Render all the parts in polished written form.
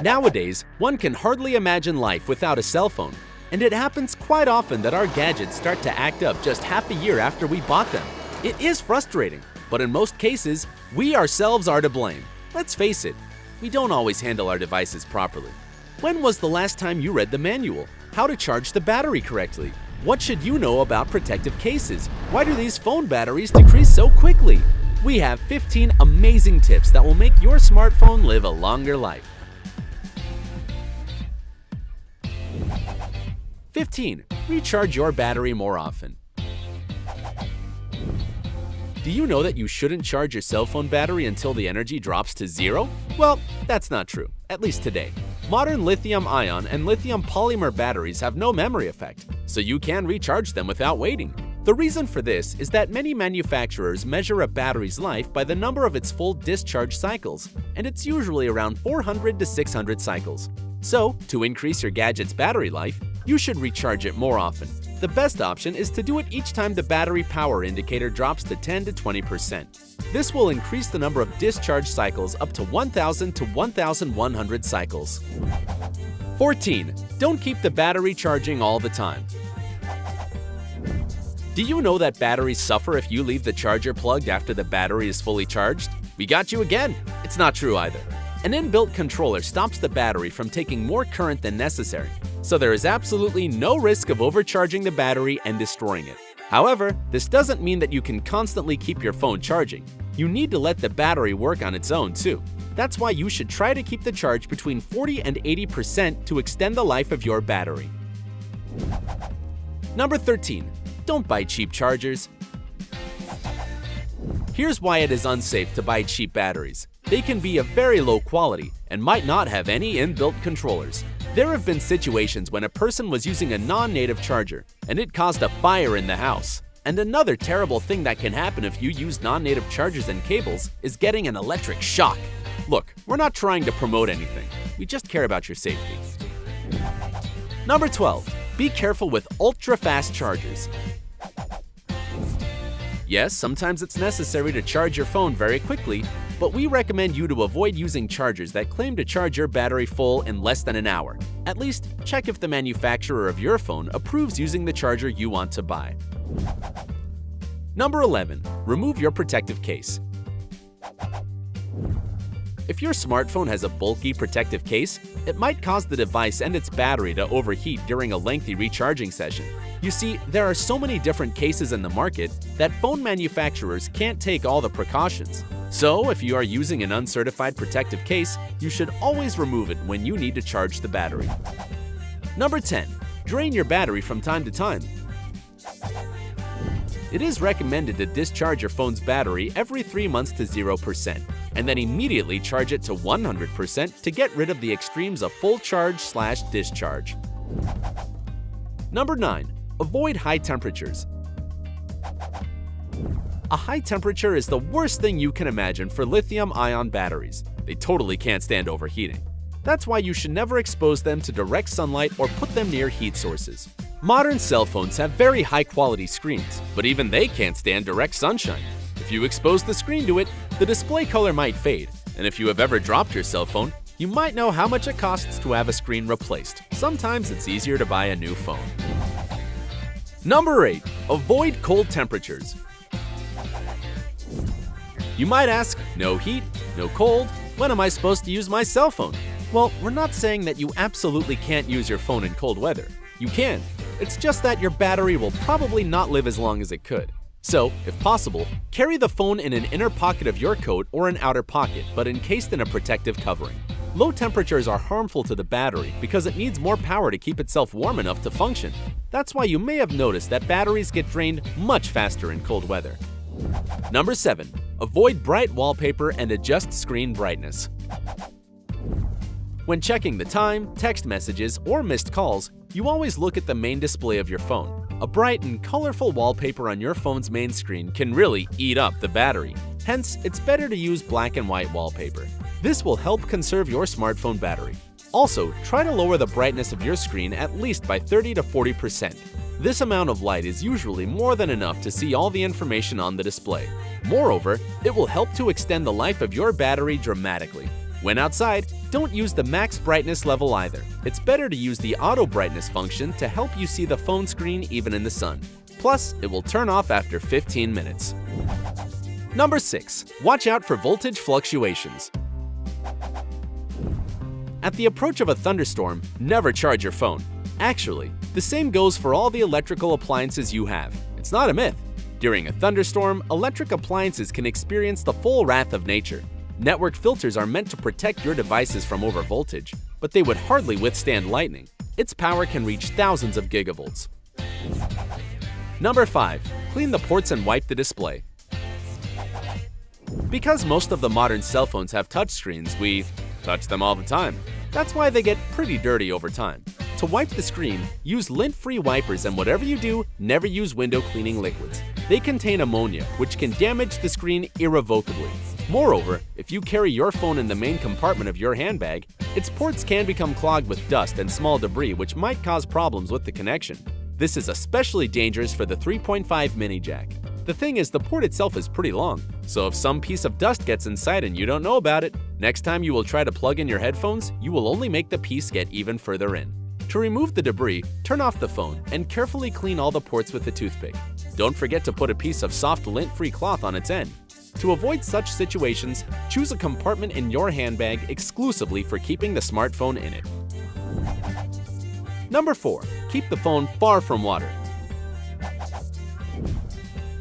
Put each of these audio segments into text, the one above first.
Nowadays, one can hardly imagine life without a cell phone, and it happens quite often that our gadgets start to act up just half a year after we bought them. It is frustrating, but in most cases, we ourselves are to blame. Let's face it, we don't always handle our devices properly. When was the last time you read the manual? How to charge the battery correctly? What should you know about protective cases? Why do these phone batteries decrease so quickly? We have 15 amazing tips that will make your smartphone live a longer life. 15. Recharge your battery more often. Do you know that you shouldn't charge your cell phone battery until the energy drops to zero? Well, that's not true, at least today. Modern lithium-ion and lithium polymer batteries have no memory effect, so you can recharge them without waiting. The reason for this is that many manufacturers measure a battery's life by the number of its full discharge cycles, and it's usually around 400 to 600 cycles. So, to increase your gadget's battery life, you should recharge it more often. The best option is to do it each time the battery power indicator drops to 10 to 20%. This will increase the number of discharge cycles up to 1,000 to 1,100 cycles. 14. Don't keep the battery charging all the time. Do you know that batteries suffer if you leave the charger plugged after the battery is fully charged? We got you again! It's not true either. An inbuilt controller stops the battery from taking more current than necessary, so there is absolutely no risk of overcharging the battery and destroying it. However, this doesn't mean that you can constantly keep your phone charging. You need to let the battery work on its own too. That's why you should try to keep the charge between 40 and 80% to extend the life of your battery. Number 13. Don't buy cheap chargers. Here's why it is unsafe to buy cheap batteries. They can be of very low quality and might not have any inbuilt controllers. There have been situations when a person was using a non-native charger and it caused a fire in the house. And another terrible thing that can happen if you use non-native chargers and cables is getting an electric shock. Look, we're not trying to promote anything. We just care about your safety. Number 12. Be careful with ultra-fast chargers. Yes, sometimes it's necessary to charge your phone very quickly, but we recommend you to avoid using chargers that claim to charge your battery full in less than an hour. At least, check if the manufacturer of your phone approves using the charger you want to buy. Number 11. Remove your protective case. If your smartphone has a bulky protective case, it might cause the device and its battery to overheat during a lengthy recharging session. You see, there are so many different cases in the market that phone manufacturers can't take all the precautions. So, if you are using an uncertified protective case, you should always remove it when you need to charge the battery. Number 10. Drain your battery from time to time. It is recommended to discharge your phone's battery every 3 months to 0%, and then immediately charge it to 100% to get rid of the extremes of full charge/discharge. Number 9. Avoid high temperatures. A high temperature is the worst thing you can imagine for lithium-ion batteries. They totally can't stand overheating. That's why you should never expose them to direct sunlight or put them near heat sources. Modern cell phones have very high-quality screens, but even they can't stand direct sunshine. If you expose the screen to it, the display color might fade, and if you have ever dropped your cell phone, you might know how much it costs to have a screen replaced. Sometimes it's easier to buy a new phone. Number 8. Avoid cold temperatures. You might ask, no heat, no cold, when am I supposed to use my cell phone? Well, we're not saying that you absolutely can't use your phone in cold weather. You can. It's just that your battery will probably not live as long as it could. So, if possible, carry the phone in an inner pocket of your coat or an outer pocket, but encased in a protective covering. Low temperatures are harmful to the battery because it needs more power to keep itself warm enough to function. That's why you may have noticed that batteries get drained much faster in cold weather. Number 7. Avoid bright wallpaper and adjust screen brightness. When checking the time, text messages, or missed calls, you always look at the main display of your phone. A bright and colorful wallpaper on your phone's main screen can really eat up the battery. Hence, it's better to use black and white wallpaper. This will help conserve your smartphone battery. Also, try to lower the brightness of your screen at least by 30 to 40%. This amount of light is usually more than enough to see all the information on the display. Moreover, it will help to extend the life of your battery dramatically. When outside, don't use the max brightness level either. It's better to use the auto brightness function to help you see the phone screen even in the sun. Plus, it will turn off after 15 minutes. Number 6. Watch out for voltage fluctuations. At the approach of a thunderstorm, never charge your phone. Actually, the same goes for all the electrical appliances you have. It's not a myth. During a thunderstorm, electric appliances can experience the full wrath of nature. Network filters are meant to protect your devices from overvoltage, but they would hardly withstand lightning. Its power can reach thousands of gigavolts. Number 5. Clean the ports and wipe the display. Because most of the modern cell phones have touchscreens, we touch them all the time. That's why they get pretty dirty over time. To wipe the screen, use lint-free wipers, and whatever you do, never use window cleaning liquids. They contain ammonia, which can damage the screen irrevocably. Moreover, if you carry your phone in the main compartment of your handbag, its ports can become clogged with dust and small debris, which might cause problems with the connection. This is especially dangerous for the 3.5 mini jack. The thing is, the port itself is pretty long, so if some piece of dust gets inside and you don't know about it, next time you will try to plug in your headphones, you will only make the piece get even further in. To remove the debris, turn off the phone and carefully clean all the ports with a toothpick. Don't forget to put a piece of soft lint-free cloth on its end. To avoid such situations, choose a compartment in your handbag exclusively for keeping the smartphone in it. Number 4. Keep the phone far from water.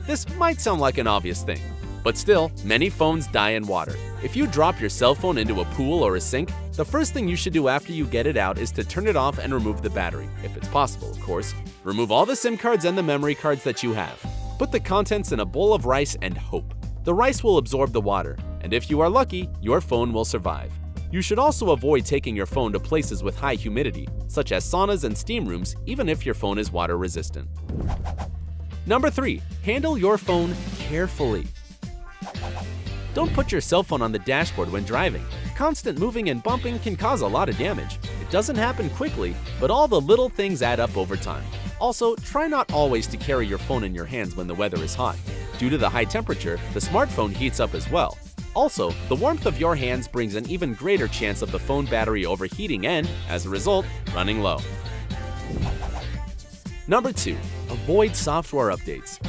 This might sound like an obvious thing, but still, many phones die in water. If you drop your cell phone into a pool or a sink, the first thing you should do after you get it out is to turn it off and remove the battery, if it's possible, of course. Remove all the SIM cards and the memory cards that you have. Put the contents in a bowl of rice and hope. The rice will absorb the water, and if you are lucky, your phone will survive. You should also avoid taking your phone to places with high humidity, such as saunas and steam rooms, even if your phone is water resistant. Number 3. Handle your phone carefully. Don't put your cell phone on the dashboard when driving. Constant moving and bumping can cause a lot of damage. It doesn't happen quickly, but all the little things add up over time. Also, try not always to carry your phone in your hands when the weather is hot. Due to the high temperature, the smartphone heats up as well. Also, the warmth of your hands brings an even greater chance of the phone battery overheating and, as a result, running low. Number 2. Avoid software updates.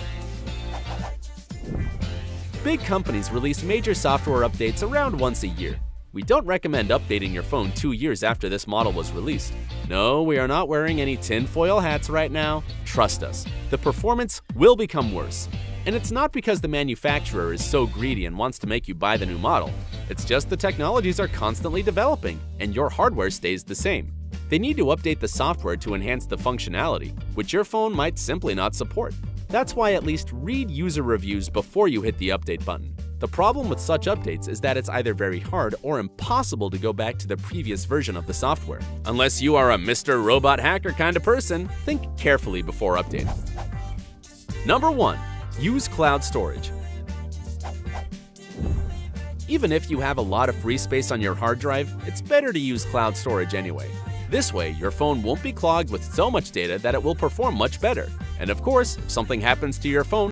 Big companies release major software updates around once a year. We don't recommend updating your phone 2 years after this model was released. No, we are not wearing any tinfoil hats right now. Trust us, the performance will become worse. And it's not because the manufacturer is so greedy and wants to make you buy the new model. It's just the technologies are constantly developing, and your hardware stays the same. They need to update the software to enhance the functionality, which your phone might simply not support. That's why at least read user reviews before you hit the update button. The problem with such updates is that it's either very hard or impossible to go back to the previous version of the software. Unless you are a Mr. Robot Hacker kind of person, think carefully before updating. Number 1. Use cloud storage. Even if you have a lot of free space on your hard drive, it's better to use cloud storage anyway. This way, your phone won't be clogged with so much data that it will perform much better. And of course, if something happens to your phone,